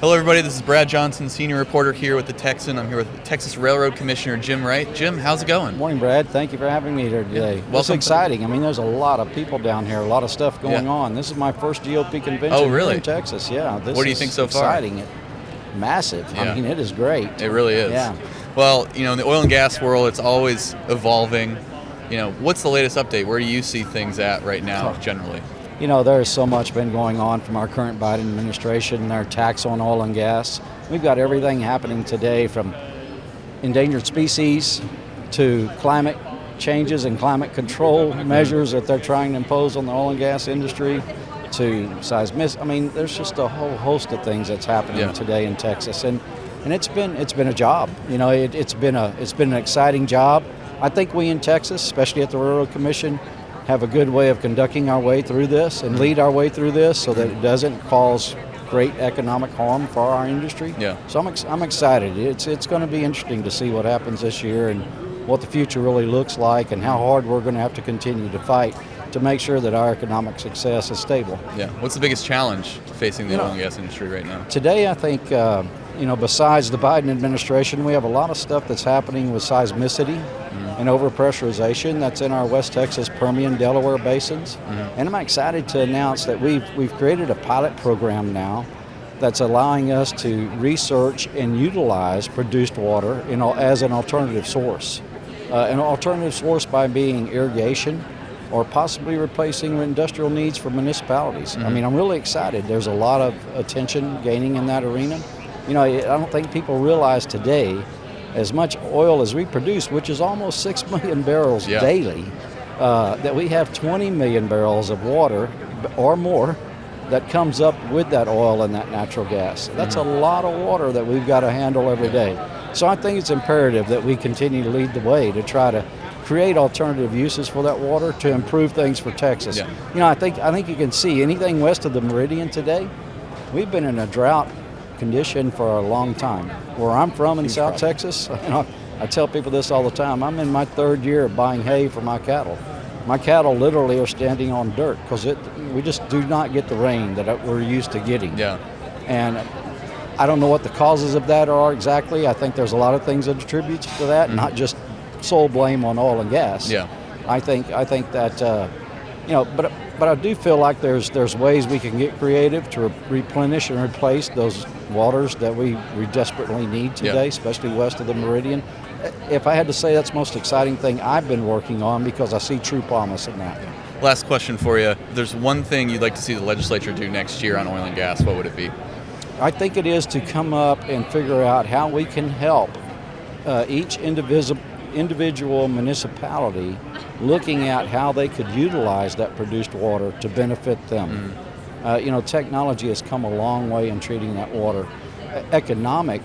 Hello everybody, this is Brad Johnson, senior reporter here with the Texan. I'm here with Texas Railroad Commissioner Jim Wright. Jim, how's it going? Morning, Brad. Thank you for having me here today. Yeah. It's exciting. I mean, there's a lot of people down here, a lot of stuff going on. This is my first GOP convention here in Texas. Yeah. What do you think so far? Exciting. Massive. Yeah. I mean, it is great. It really is. Yeah. Well, you know, in the oil and gas world, it's always evolving. You know, what's the latest update? Where do you see things at right now, generally? You know, there's so much been going on from our current Biden administration, their tax on oil and gas. We've got everything happening today from endangered species to climate changes and climate control measures that they're trying to impose on the oil and gas industry to seismic. I mean, there's just a whole host of things that's happening today in Texas, and it's been a job. You know, it's been an exciting job. I think we in Texas, especially at the Railroad Commission, have a good way of conducting our way through this and lead our way through this so that it doesn't cause great economic harm for our industry. Yeah. So I'm excited. It's going to be interesting to see what happens this year and what the future really looks like and how hard we're going to have to continue to fight to make sure that our economic success is stable. Yeah. What's the biggest challenge facing the oil and gas industry right now? Today, I think, besides the Biden administration, we have a lot of stuff that's happening with seismicity and overpressurization that's in our West Texas, Permian, Delaware basins. And I'm excited to announce that we've created a pilot program now that's allowing us to research and utilize produced water as an alternative source. An alternative source by being irrigation or possibly replacing industrial needs for municipalities. I mean, I'm really excited. There's a lot of attention gaining in that arena. You know, I don't think people realize today as much oil as we produce, which is almost 6 million barrels daily, that we have 20 million barrels of water or more that comes up with that oil and that natural gas. That's a lot of water that we've got to handle every day. So I think it's imperative that we continue to lead the way to try to create alternative uses for that water to improve things for Texas. You know, I think you can see anything west of the meridian today, we've been in a drought condition for a long time. Where I'm from in South Texas, I tell people this all the time, I'm in my third year of buying hay for my cattle. My cattle literally are standing on dirt because we just do not get the rain that we're used to getting. And I don't know what the causes of that are exactly. I think there's a lot of things that attribute to that, not just sole blame on oil and gas. I think that but I do feel like there's ways we can get creative to replenish and replace those waters that we desperately need today, especially west of the meridian. If I had to say, that's the most exciting thing I've been working on because I see true promise in that. Last question for you. If there's one thing you'd like to see the legislature do next year on oil and gas, what would it be? I think it is to come up and figure out how we can help each individual municipality looking at how they could utilize that produced water to benefit them. Technology has come a long way in treating that water. Economic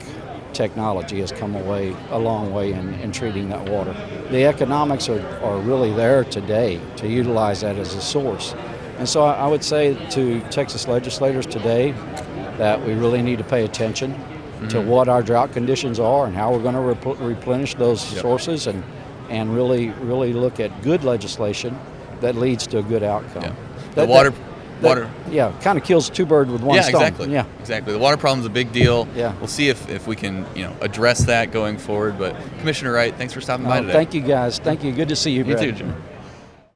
technology has come a long way in treating that water. The economics are really there today to utilize that as a source. And so I would say to Texas legislators today that we really need to pay attention to what our drought conditions are and how we're going to replenish those sources and really look at good legislation that leads to a good outcome. Water kind of kills two birds with one stone. Exactly. The water problem is a big deal. We'll see if we can address that going forward. But Commissioner Wright, thanks for stopping by today. Thank you, guys. Thank you. Good to see you, Brad. You too, Jim.